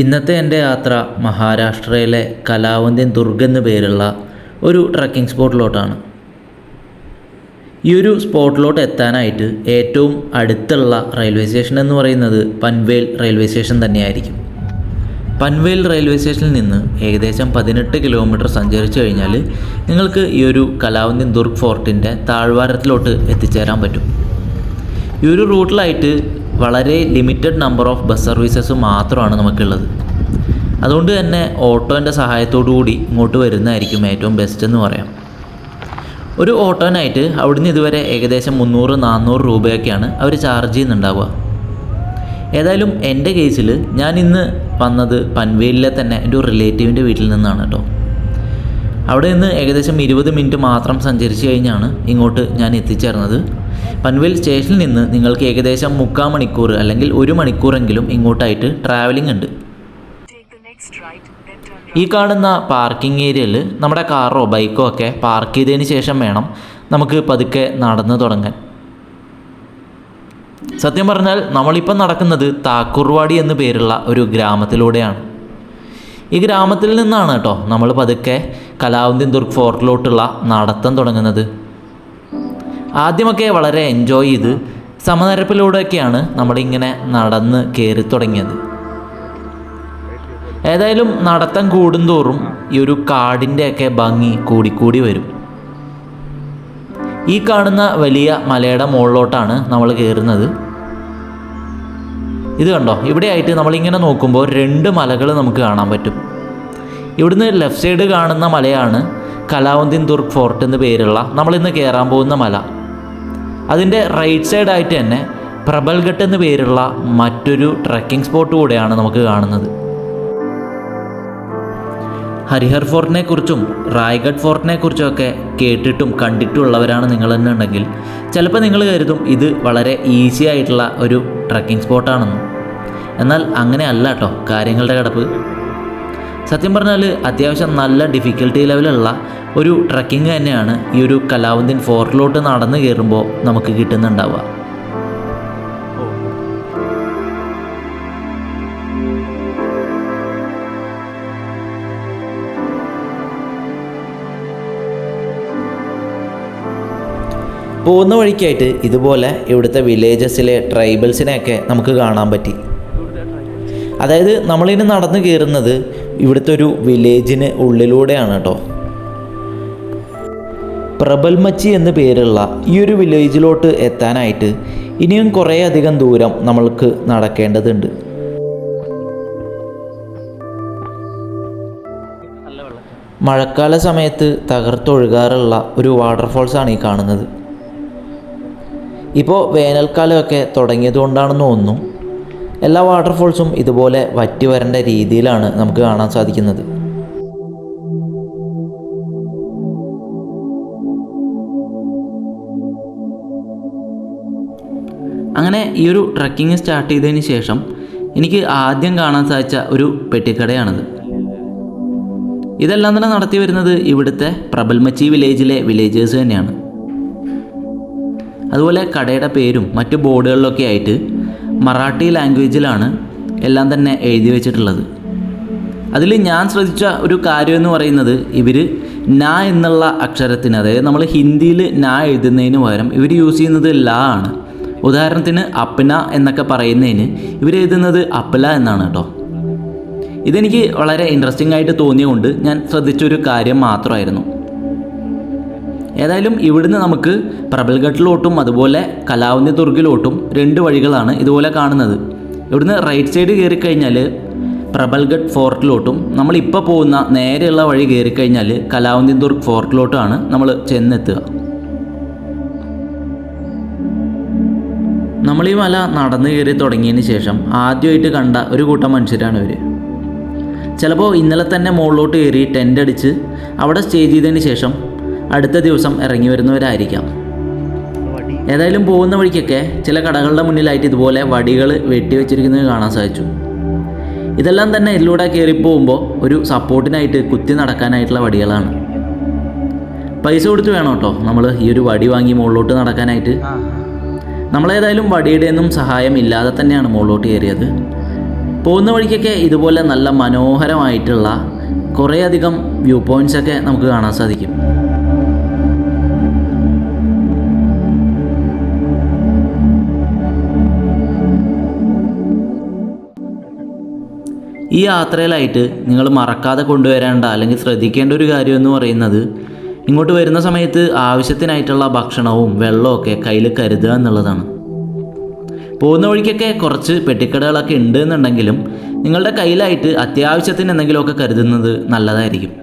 ഇന്നത്തെ എൻ്റെ യാത്ര മഹാരാഷ്ട്രയിലെ കലാവന്തിൻ ദുർഗ് എന്നു പേരുള്ള ഒരു ട്രക്കിംഗ് സ്പോട്ടിലോട്ടാണ്. ഈ ഒരു സ്പോട്ടിലോട്ട് എത്താനായിട്ട് ഏറ്റവും അടുത്തുള്ള റെയിൽവേ സ്റ്റേഷൻ എന്ന് പറയുന്നത് പൻവേൽ റെയിൽവേ സ്റ്റേഷൻ തന്നെയായിരിക്കും. പൻവേൽ റെയിൽവേ സ്റ്റേഷനിൽ നിന്ന് ഏകദേശം 18 കിലോമീറ്റർ സഞ്ചരിച്ചു കഴിഞ്ഞാൽ നിങ്ങൾക്ക് ഈ ഒരു കലാവന്തിൻ ദുർഗ് ഫോർട്ടിൻ്റെ താഴ്വാരത്തിലോട്ട് എത്തിച്ചേരാൻ പറ്റും. ഈ ഒരു റൂട്ടിലായിട്ട് വളരെ limited number of bus services മാത്രമാണ് നമുക്കുള്ളത്. അതുകൊണ്ട് തന്നെ ഓട്ടോൻ്റെ സഹായത്തോടു കൂടി ഇങ്ങോട്ട് വരുന്നതായിരിക്കും ഏറ്റവും ബെസ്റ്റ് എന്ന് പറയാം. ഒരു ഓട്ടോനായിട്ട് അവിടുന്ന് ഇതുവരെ ഏകദേശം 300-400 രൂപയൊക്കെയാണ് അവർ ചാർജ് ചെയ്യുന്നുണ്ടാവുക. ഏതായാലും എൻ്റെ കേസിൽ ഞാൻ ഇന്ന് വന്നത് പൻവേലിലെ തന്നെ എൻ്റെ ഒരു റിലേറ്റീവിൻ്റെ വീട്ടിൽ നിന്നാണ് കേട്ടോ. അവിടെ നിന്ന് ഏകദേശം 20 മിനിറ്റ് മാത്രം സഞ്ചരിച്ച് കഴിഞ്ഞാണ് ഇങ്ങോട്ട് ഞാൻ എത്തിച്ചേർന്നത്. പൻവേൽ സ്റ്റേഷനിൽ നിന്ന് നിങ്ങൾക്ക് ഏകദേശം 3/4 മണിക്കൂർ അല്ലെങ്കിൽ 1 മണിക്കൂറെങ്കിലും ഇങ്ങോട്ടായിട്ട് ട്രാവലിംഗ് ഉണ്ട്. ഈ കാണുന്ന പാർക്കിംഗ് ഏരിയയിൽ നമ്മുടെ കാറോ ബൈക്കോ ഒക്കെ പാർക്ക് ചെയ്തതിന് ശേഷം വേണം നമുക്ക് പതുക്കെ നടന്നു തുടങ്ങാൻ. സത്യം പറഞ്ഞാൽ നമ്മളിപ്പം നടക്കുന്നത് താക്കൂർവാടി എന്നു പേരുള്ള ഒരു ഗ്രാമത്തിലൂടെയാണ്. ഈ ഗ്രാമത്തിൽ നിന്നാണ് കേട്ടോ നമ്മൾ പതുക്കെ കലാവന്തിൻ ദുർഗ് ഫോർട്ടിലോട്ടുള്ള നടത്തം തുടങ്ങുന്നത്. ആദ്യമൊക്കെ വളരെ എൻജോയ് ചെയ്ത് സമനിരപ്പിലൂടെയൊക്കെയാണ് നമ്മളിങ്ങനെ നടന്ന് കയറി തുടങ്ങിയത്. ഏതായാലും നടത്തം കൂടുന്തോറും ഈ ഒരു കാടിൻ്റെയൊക്കെ ഭംഗി കൂടിക്കൂടി വരും. ഈ കാണുന്ന വലിയ മലയുടെ മുകളിലോട്ടാണ് നമ്മൾ കയറുന്നത്. ഇത് കണ്ടോ, ഇവിടെ ആയിട്ട് നമ്മളിങ്ങനെ നോക്കുമ്പോൾ 2 മലകൾ നമുക്ക് കാണാൻ പറ്റും. ഇവിടുന്ന് ലെഫ്റ്റ് സൈഡ് കാണുന്ന മലയാണ് കലാവന്തിൻ ദുർഗ് ഫോർട്ട് എന്ന് പേരുള്ള നമ്മളിന്ന് കയറാൻ പോകുന്ന മല. അതിൻ്റെ റൈറ്റ് സൈഡായിട്ട് തന്നെ പ്രബൽഘട്ട് എന്ന് പേരുള്ള മറ്റൊരു ട്രക്കിംഗ് സ്പോട്ട് കൂടെയാണ് നമുക്ക് കാണുന്നത്. ഹരിഹർ ഫോർട്ടിനെ കുറിച്ചും റായ്ഗഡ് ഫോർട്ടിനെ കുറിച്ചുമൊക്കെ കേട്ടിട്ടും കണ്ടിട്ടുള്ളവരാണ് നിങ്ങളെന്നുണ്ടെങ്കിൽ ചിലപ്പോൾ നിങ്ങൾ കരുതും ഇത് വളരെ ഈസി ആയിട്ടുള്ള ഒരു ട്രക്കിംഗ് സ്പോട്ടാണെന്ന്. എന്നാൽ അങ്ങനെ അല്ല കേട്ടോ കാര്യങ്ങളുടെ കിടപ്പ്. സത്യം പറഞ്ഞാൽ അത്യാവശ്യം നല്ല ഡിഫിക്കൽട്ടി ലെവലുള്ള ഒരു ട്രക്കിംഗ് തന്നെയാണ് ഈ ഒരു കലാവന്തിൻ ഫോർട്ടിലോട്ട് നടന്ന് കയറുമ്പോൾ നമുക്ക് കിട്ടുന്നുണ്ടാവുക. പോകുന്ന വഴിക്കായിട്ട് ഇതുപോലെ ഇവിടുത്തെ വില്ലേജസിലെ ട്രൈബൽസിനെയൊക്കെ നമുക്ക് കാണാൻ പറ്റി. അതായത് നമ്മളിനി നടന്ന് കയറുന്നത് ഇവിടുത്തെ ഒരു വില്ലേജിന് ഉള്ളിലൂടെയാണ് കേട്ടോ. പ്രബൽമച്ചി എന്ന് പേരുള്ള ഈ ഒരു വില്ലേജിലോട്ട് എത്താനായിട്ട് ഇനിയും കുറേ അധികം ദൂരം നമ്മൾക്ക് നടക്കേണ്ടതുണ്ട്. മഴക്കാല സമയത്ത് തകർത്തൊഴുകാറുള്ള ഒരു വാട്ടർഫോൾസാണ് ഈ കാണുന്നത്. ഇപ്പോൾ വേനൽക്കാലമൊക്കെ തുടങ്ങിയതുകൊണ്ടാണെന്ന് തോന്നുന്നു എല്ലാ വാട്ടർഫോൾസും ഇതുപോലെ വറ്റി വരേണ്ട രീതിയിലാണ് നമുക്ക് കാണാൻ സാധിക്കുന്നത്. അങ്ങനെ ഈ ഒരു ട്രക്കിംഗ് സ്റ്റാർട്ട് ചെയ്തതിന് ശേഷം എനിക്ക് ആദ്യം കാണാൻ സാധിച്ച ഒരു പെട്ടിക്കടയാണിത്. ഇതെല്ലാം തന്നെ നടത്തി വരുന്നത് ഇവിടുത്തെ പ്രബൽമച്ചി വില്ലേജിലെ വില്ലേജേഴ്സ് തന്നെയാണ്. അതുപോലെ കടയുടെ പേരും മറ്റു ബോർഡുകളിലൊക്കെ ആയിട്ട് മറാഠി ലാംഗ്വേജിലാണ് എല്ലാം തന്നെ എഴുതി വെച്ചിട്ടുള്ളത്. അതിൽ ഞാൻ ശ്രദ്ധിച്ച ഒരു കാര്യം എന്ന് പറയുന്നത് ഇവർ ന എന്നുള്ള അക്ഷരത്തിന്, അതായത് നമ്മൾ ഹിന്ദിയിൽ ന എഴുതുന്നതിന് പകരം ഇവർ യൂസ് ചെയ്യുന്നത് ല ആണ്. ഉദാഹരണത്തിന് അപ്ന എന്നൊക്കെ പറയുന്നതിന് ഇവർ എഴുതുന്നത് അപ്ല എന്നാണ് കേട്ടോ. ഇതെനിക്ക് വളരെ ഇൻട്രസ്റ്റിംഗ് ആയിട്ട് തോന്നിയതുകൊണ്ട് ഞാൻ ശ്രദ്ധിച്ചൊരു കാര്യം മാത്രമായിരുന്നു. ഏതായാലും ഇവിടുന്ന് നമുക്ക് പ്രബൽഘട്ടിലോട്ടും അതുപോലെ കലാവന്തി ദുർഗിലോട്ടും 2 വഴികളാണ് ഇതുപോലെ കാണുന്നത്. ഇവിടുന്ന് റൈറ്റ് സൈഡ് കയറി കഴിഞ്ഞാൽ പ്രബൽഗഡ് ഫോർട്ടിലോട്ടും നമ്മളിപ്പോൾ പോകുന്ന നേരെയുള്ള വഴി കയറിക്കഴിഞ്ഞാൽ കലാവന്തി ദുർഗ് ഫോർട്ടിലോട്ടാണ് നമ്മൾ ചെന്നെത്തുക. നമ്മൾ ഈ മല നടന്നു കയറി തുടങ്ങിയതിന് ശേഷം ആദ്യമായിട്ട് കണ്ട ഒരു കൂട്ടം മനുഷ്യരാണ് ഇവർ. ചിലപ്പോൾ ഇന്നലെ തന്നെ മുകളിലോട്ട് കയറി ടെൻ്റ് അടിച്ച് അവിടെ സ്റ്റേ ചെയ്തതിന് ശേഷം അടുത്ത ദിവസം ഇറങ്ങി വരുന്നവരായിരിക്കാം. ഏതായാലും പോകുന്ന വഴിക്കൊക്കെ ചില കടകളുടെ മുന്നിലായിട്ട് ഇതുപോലെ വടികൾ വെട്ടി വെച്ചിരിക്കുന്നത് കാണാൻ സാധിച്ചു. ഇതെല്ലാം തന്നെ ഇതിലൂടെ കയറിപ്പോകുമ്പോൾ ഒരു സപ്പോർട്ടിനായിട്ട് കുത്തി നടക്കാനായിട്ടുള്ള വടികളാണ്. പൈസ കൊടുത്ത് വേണം കേട്ടോ നമ്മൾ ഈ ഒരു വടി വാങ്ങി മുകളിലോട്ട് നടക്കാനായിട്ട്. നമ്മളേതായാലും വടിയുടെ ഒന്നും സഹായം ഇല്ലാതെ തന്നെയാണ് മുകളിലോട്ട് കയറിയത്. പോകുന്ന വഴിക്കൊക്കെ ഇതുപോലെ നല്ല മനോഹരമായിട്ടുള്ള കുറേയധികം വ്യൂ പോയിൻറ്റ്സൊക്കെ നമുക്ക് കാണാൻ സാധിക്കും. ഈ യാത്രയിലായിട്ട് നിങ്ങൾ മറക്കാതെ കൊണ്ടുവരേണ്ട അല്ലെങ്കിൽ ശ്രദ്ധിക്കേണ്ട ഒരു കാര്യം എന്ന് പറയുന്നത്, ഇങ്ങോട്ട് വരുന്ന സമയത്ത് ആവശ്യത്തിനായിട്ടുള്ള ഭക്ഷണവും വെള്ളവും ഒക്കെ കയ്യിൽ കരുതുക എന്നുള്ളതാണ്. പോകുന്ന വഴിക്കൊക്കെ കുറച്ച് പെട്ടിക്കടകളൊക്കെ ഉണ്ട് എന്നുണ്ടെങ്കിലും നിങ്ങളുടെ കയ്യിലായിട്ട് അത്യാവശ്യത്തിന് എന്തെങ്കിലുമൊക്കെ കരുതുന്നത് നല്ലതായിരിക്കും.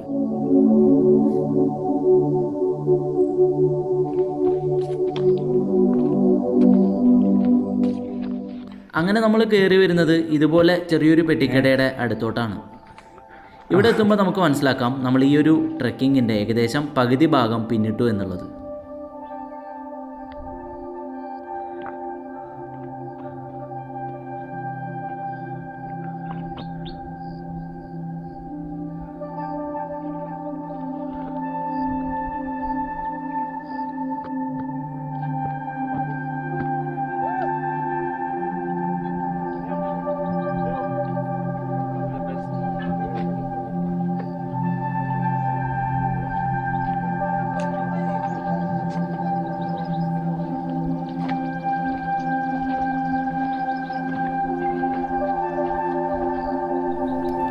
അങ്ങനെ നമ്മൾ കയറി വരുന്നത് ഇതുപോലെ ചെറിയൊരു പെട്ടിക്കടയുടെ അടുത്തോട്ടാണ്. ഇവിടെ എത്തുമ്പോൾ നമുക്ക് മനസ്സിലാക്കാം നമ്മൾ ഈ ഒരു ട്രെക്കിങ്ങിൻ്റെ ഏകദേശം പകുതി ഭാഗം പിന്നിട്ടു എന്നുള്ളത്.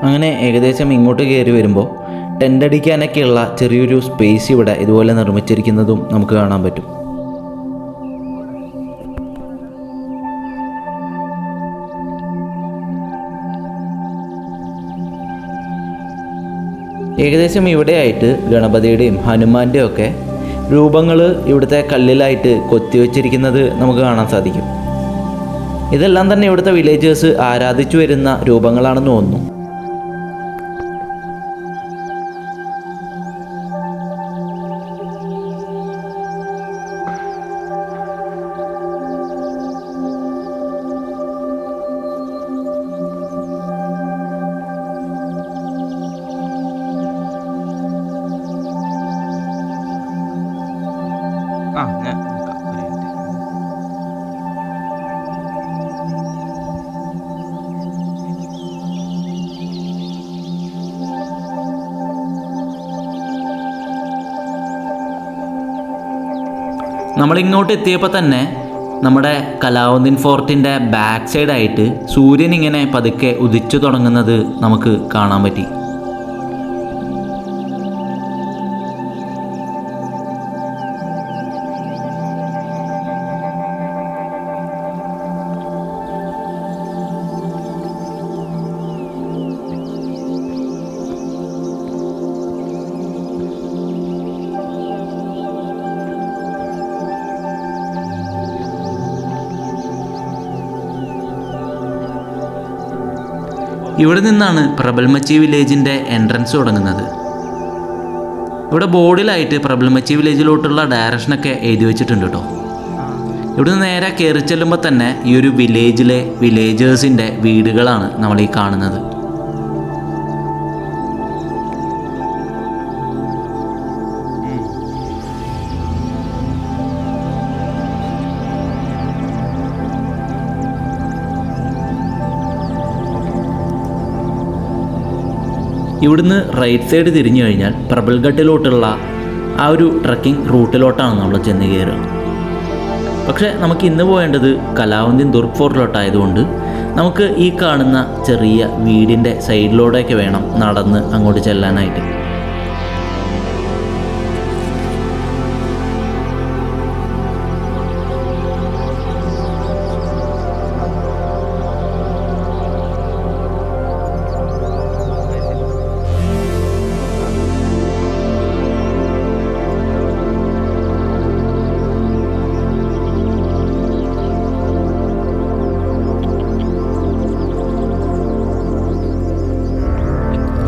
അങ്ങനെ ഏകദേശം ഇങ്ങോട്ട് കയറി വരുമ്പോൾ ടെൻ്റ് അടിക്കാനൊക്കെയുള്ള ചെറിയൊരു സ്പേസ് ഇവിടെ ഇതുപോലെ നിർമ്മിച്ചിരിക്കുന്നതും നമുക്ക് കാണാൻ പറ്റും. ഏകദേശം ഇവിടെയായിട്ട് ഗണപതിയുടെയും ഹനുമാൻ്റെയും ഒക്കെ രൂപങ്ങൾ ഇവിടുത്തെ കല്ലിലായിട്ട് കൊത്തിവെച്ചിരിക്കുന്നത് നമുക്ക് കാണാൻ സാധിക്കും. ഇതെല്ലാം തന്നെ ഇവിടുത്തെ വില്ലേജേഴ്സ് ആരാധിച്ചു വരുന്ന രൂപങ്ങളാണെന്ന് തോന്നുന്നു. നമ്മളിങ്ങോട്ട് എത്തിയപ്പോൾ തന്നെ നമ്മുടെ കലാവന്തിൻ ഫോർട്ടിൻ്റെ ബാക്ക് സൈഡായിട്ട് സൂര്യൻ ഇങ്ങനെ പതുക്കെ ഉദിച്ചു തുടങ്ങുന്നത് നമുക്ക് കാണാൻ പറ്റി. ഇവിടെ നിന്നാണ് പ്രബൽമച്ചി വില്ലേജിൻ്റെ എൻട്രൻസ് തുടങ്ങുന്നത്. ഇവിടെ ബോർഡിലായിട്ട് പ്രബൽമച്ചി വില്ലേജിലോട്ടുള്ള ഡയറക്ഷനൊക്കെ എഴുതി വെച്ചിട്ടുണ്ട് കേട്ടോ. ഇവിടുന്ന് നേരെ കയറി ചെല്ലുമ്പോൾ തന്നെ ഈ ഒരു വില്ലേജിലെ വില്ലേജേഴ്സിൻ്റെ വീടുകളാണ് നമ്മൾ ഈ കാണുന്നത്. ഇവിടുന്ന് റൈറ്റ് സൈഡ് തിരിഞ്ഞു കഴിഞ്ഞാൽ പ്രബൽഘട്ടിലോട്ടുള്ള ആ ഒരു ട്രക്കിംഗ് റൂട്ടിലോട്ടാണ് നമ്മൾ ചെന്ന് കയറുക. പക്ഷേ നമുക്ക് ഇന്ന് പോകേണ്ടത് കലാവന്തിൻ ദുർഗ് ഫോർട്ടിലോട്ടായതുകൊണ്ട് നമുക്ക് ഈ കാണുന്ന ചെറിയ വീടിൻ്റെ സൈഡിലൂടെയൊക്കെ വേണം നടന്ന് അങ്ങോട്ട് ചെല്ലാനായിട്ട്.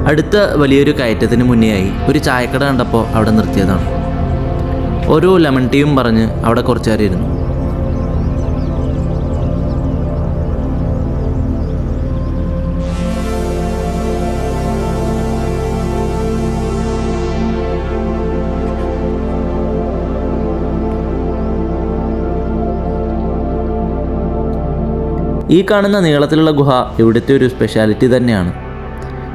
അടുത്ത വലിയൊരു കയറ്റത്തിന് മുന്നേയായി ഒരു ചായക്കട കണ്ടപ്പോൾ അവിടെ നിർത്തിയതാണ്. ഓരോ ലെമൺ ടീയും പറഞ്ഞ് അവിടെ കുറച്ച് നേരം ഇരുന്നു. ഈ കാണുന്ന നീളത്തിലുള്ള ഗുഹ ഇവിടുത്തെ ഒരു സ്പെഷ്യാലിറ്റി തന്നെയാണ്.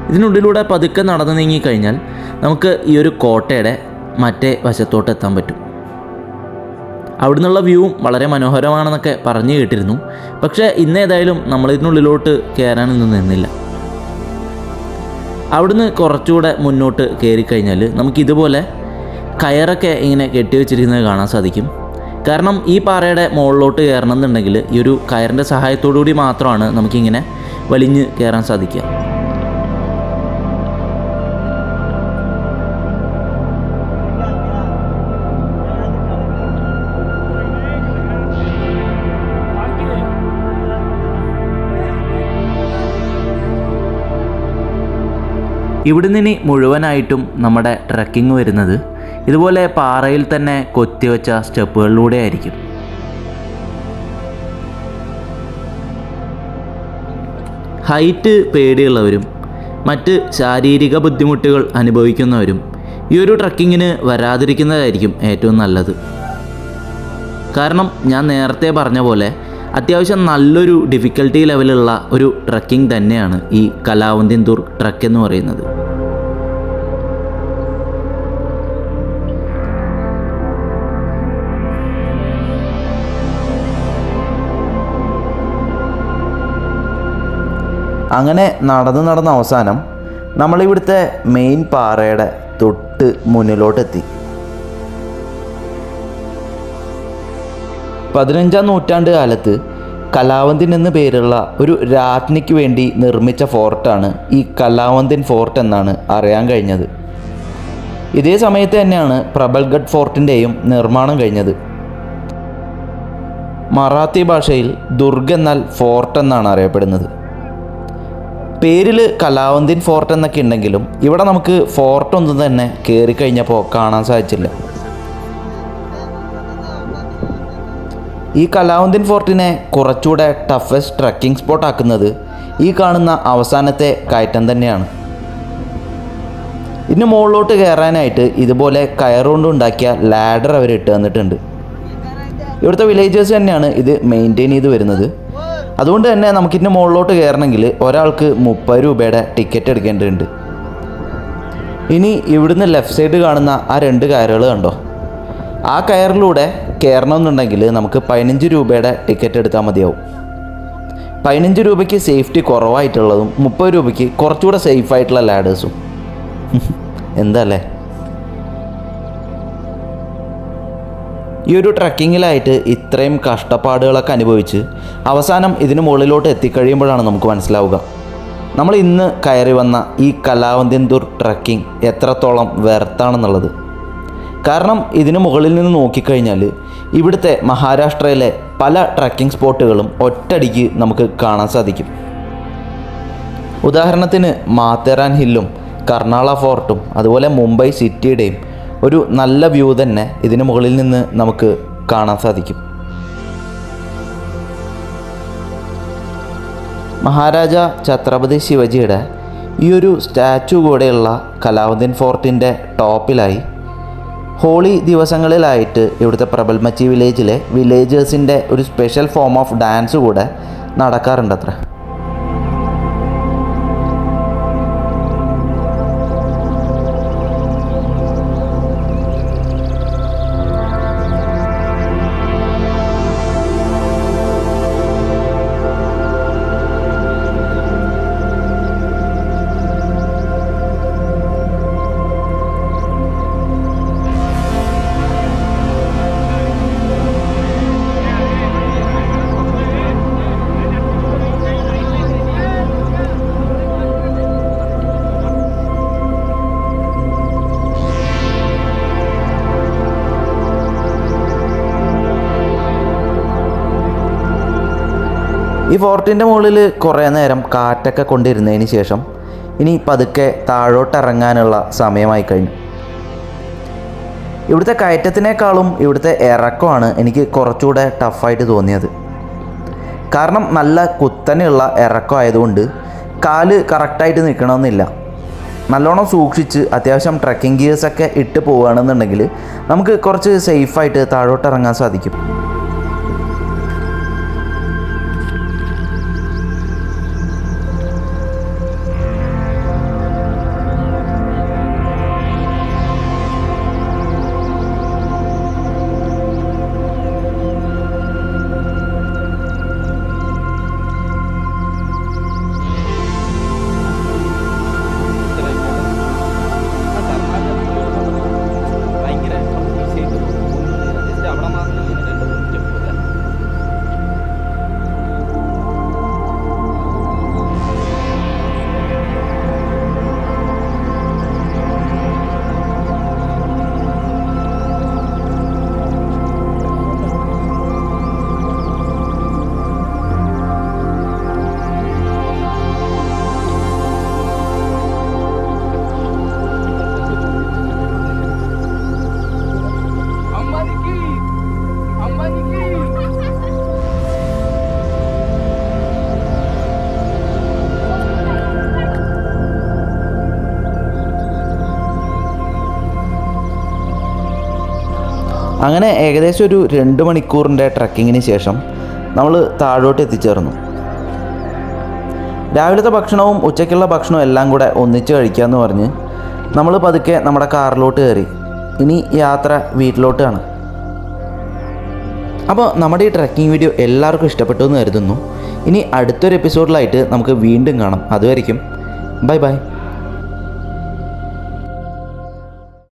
ഇതിനുള്ളിലൂടെ പതുക്കെ നടന്നു നീങ്ങിക്കഴിഞ്ഞാൽ നമുക്ക് ഈ ഒരു കോട്ടയുടെ മറ്റേ വശത്തോട്ട് എത്താൻ പറ്റും. അവിടെ നിന്നുള്ള വ്യൂവും വളരെ മനോഹരമാണെന്നൊക്കെ പറഞ്ഞു കേട്ടിരുന്നു. പക്ഷേ ഇന്നേതായാലും നമ്മളിതിനുള്ളിലോട്ട് കയറാനൊന്നും നിന്നില്ല. അവിടുന്ന് കുറച്ചുകൂടെ മുന്നോട്ട് കയറിക്കഴിഞ്ഞാൽ നമുക്കിതുപോലെ കയറൊക്കെ ഇങ്ങനെ കെട്ടിവെച്ചിരിക്കുന്നത് കാണാൻ സാധിക്കും. കാരണം ഈ പാറയുടെ മുകളിലോട്ട് കയറണം എന്നുണ്ടെങ്കിൽ ഈ ഒരു കയറിൻ്റെ സഹായത്തോടു കൂടി മാത്രമാണ് നമുക്കിങ്ങനെ വലിഞ്ഞ് കയറാൻ സാധിക്കുക. ഇവിടുന്ന് ഇനി മുഴുവനായിട്ടും നമ്മുടെ ട്രക്കിംഗ് വരുന്നത് ഇതുപോലെ പാറയിൽ തന്നെ കൊത്തിവെച്ച സ്റ്റെപ്പുകളിലൂടെ ആയിരിക്കും. ഹൈറ്റ് പേടിയുള്ളവരും മറ്റ് ശാരീരിക ബുദ്ധിമുട്ടുകൾ അനുഭവിക്കുന്നവരും ഈ ഒരു ട്രക്കിങ്ങിന് വരാതിരിക്കുന്നതായിരിക്കും ഏറ്റവും നല്ലത്. കാരണം ഞാൻ നേരത്തെ പറഞ്ഞ പോലെ അത്യാവശ്യം നല്ലൊരു ഡിഫിക്കൽട്ടി ലെവലുള്ള ഒരു ട്രക്കിംഗ് തന്നെയാണ് ഈ കലാവന്തിൻ ദുർഗ് ട്രക്ക് എന്ന് പറയുന്നത്. അങ്ങനെ നടന്ന് അവസാനം നമ്മളിവിടുത്തെ മെയിൻ പാറയുടെ തൊട്ട് മുന്നിലോട്ടെത്തി. 15-ാം നൂറ്റാണ്ട് കാലത്ത് കലാവന്തിൻ എന്ന് പേരുള്ള ഒരു രാജ്ഞിക്ക് വേണ്ടി നിർമ്മിച്ച ഫോർട്ടാണ് ഈ കലാവന്തിൻ ഫോർട്ട് എന്നാണ് അറിയാൻ കഴിഞ്ഞത്. ഇതേ സമയത്ത് തന്നെയാണ് പ്രബൽഗഡ് ഫോർട്ടിൻ്റെയും നിർമ്മാണം കഴിഞ്ഞത്. മറാത്തി ഭാഷയിൽ ദുർഗ് എന്നാൽ ഫോർട്ട് എന്നാണ് അറിയപ്പെടുന്നത്. പേരിൽ കലാവന്തിൻ ഫോർട്ട് എന്നൊക്കെ ഉണ്ടെങ്കിലും ഇവിടെ നമുക്ക് ഫോർട്ടൊന്നും തന്നെ കയറിക്കഴിഞ്ഞപ്പോൾ കാണാൻ സാധിച്ചില്ല. ഈ കലാവന്തിൻ ഫോർട്ടിനെ കുറച്ചുകൂടെ ടഫസ്റ്റ് ട്രക്കിംഗ് സ്പോട്ട് ആക്കുന്നത് ഈ കാണുന്ന അവസാനത്തെ കയറ്റം തന്നെയാണ്. ഇതിന് മുകളിലോട്ട് കയറാനായിട്ട് ഇതുപോലെ കയറുകൊണ്ട് ഉണ്ടാക്കിയ ലാഡർ അവർ ഇട്ട് തന്നിട്ടുണ്ട്. ഇവിടുത്തെ വില്ലേജേഴ്സ് തന്നെയാണ് ഇത് മെയിൻറ്റെയിൻ ചെയ്ത് വരുന്നത്. അതുകൊണ്ട് തന്നെ നമുക്കിതിൻ്റെ മുകളിലോട്ട് കയറണമെങ്കിൽ ഒരാൾക്ക് 30 രൂപയുടെ ടിക്കറ്റ് എടുക്കേണ്ടതുണ്ട്. ഇനി ഇവിടുന്ന് ലെഫ്റ്റ് സൈഡ് കാണുന്ന ആ 2 കയറുകൾ കണ്ടോ, ആ കയറിലൂടെ കയറണമെന്നുണ്ടെങ്കിൽ നമുക്ക് 15 രൂപയുടെ ടിക്കറ്റ് എടുത്താൽ മതിയാവും. 15 രൂപയ്ക്ക് സേഫ്റ്റി കുറവായിട്ടുള്ളതും 30 രൂപയ്ക്ക് കുറച്ചുകൂടെ സേഫായിട്ടുള്ള ലാഡേഴ്സും. എന്താ അല്ലേ? ഈ ഒരു ട്രക്കിങ്ങിലായിട്ട് ഇത്രയും കഷ്ടപ്പാടുകളൊക്കെ അനുഭവിച്ച് അവസാനം ഇതിന് മുകളിലോട്ട് എത്തിക്കഴിയുമ്പോഴാണ് നമുക്ക് മനസ്സിലാവുക നമ്മൾ ഇന്ന് കയറി വന്ന ഈ കലാവന്തിൻ ദുർഗ് ട്രക്കിംഗ് എത്രത്തോളം വെർത്താണെന്നുള്ളത്. കാരണം ഇതിന് മുകളിൽ നിന്ന് നോക്കിക്കഴിഞ്ഞാൽ ഇവിടുത്തെ മഹാരാഷ്ട്രയിലെ പല ട്രക്കിംഗ് സ്പോട്ടുകളും ഒറ്റയടിക്ക് നമുക്ക് കാണാൻ സാധിക്കും. ഉദാഹരണത്തിന് മാത്തേറാൻ ഹില്ലും കർണാള ഫോർട്ടും അതുപോലെ മുംബൈ സിറ്റിയുടെയും ഒരു നല്ല വ്യൂ തന്നെ ഇതിന് മുകളിൽ നിന്ന് നമുക്ക് കാണാൻ സാധിക്കും. മഹാരാജ ഛത്രപതി ശിവജിയുടെ ഈ ഒരു സ്റ്റാച്ചു കൂടെയുള്ള കലാവന്തിൻ ഫോർട്ടിൻ്റെ ടോപ്പിലായി ഹോളി ദിവസങ്ങളിലായിട്ട് ഇവിടുത്തെ പ്രബൽമച്ചി വില്ലേജിലെ വില്ലേജേഴ്സിൻ്റെ ഒരു സ്പെഷ്യൽ ഫോം ഓഫ് ഡാൻസ് കൂടെ നടക്കാറുണ്ടത്ര. ഈ ഫോർട്ടിൻ്റെ മുകളിൽ കുറേ നേരം കാറ്റൊക്കെ കൊണ്ടിരുന്നതിന് ശേഷം ഇനി പതുക്കെ താഴോട്ടിറങ്ങാനുള്ള സമയമായി കഴിഞ്ഞു. ഇവിടുത്തെ കയറ്റത്തിനേക്കാളും ഇവിടുത്തെ ഇറക്കമാണ് എനിക്ക് കുറച്ചുകൂടെ ടഫായിട്ട് തോന്നിയത്. കാരണം നല്ല കുത്തനെയുള്ള ഇറക്കം ആയതുകൊണ്ട് കാല് കറക്റ്റായിട്ട് നിൽക്കണമെന്നില്ല. നല്ലോണം സൂക്ഷിച്ച് അത്യാവശ്യം ട്രക്കിംഗ് ഗിയേഴ്സൊക്കെ ഇട്ട് പോവുകയാണെന്നുണ്ടെങ്കിൽ നമുക്ക് കുറച്ച് സേഫായിട്ട് താഴോട്ടിറങ്ങാൻ സാധിക്കും. അങ്ങനെ ഏകദേശം ഒരു 2 മണിക്കൂറിൻ്റെ ട്രക്കിങ്ങിന് ശേഷം നമ്മൾ താഴോട്ട് എത്തിച്ചേർന്നു. രാവിലത്തെ ഭക്ഷണവും ഉച്ചയ്ക്കുള്ള ഭക്ഷണവും എല്ലാം കൂടെ ഒന്നിച്ച് കഴിക്കാമെന്ന് പറഞ്ഞ് നമ്മൾ പതുക്കെ നമ്മുടെ കാറിലോട്ട് കയറി. ഇനി യാത്ര വീട്ടിലോട്ടാണ്. അപ്പോൾ നമ്മുടെ ഈ ട്രക്കിംഗ് വീഡിയോ എല്ലാവർക്കും ഇഷ്ടപ്പെട്ടു എന്ന് കരുതുന്നു. ഇനി അടുത്തൊരു എപ്പിസോഡിലായിട്ട് നമുക്ക് വീണ്ടും കാണാം. അതുവരെയ്ക്കും ബൈ ബൈ.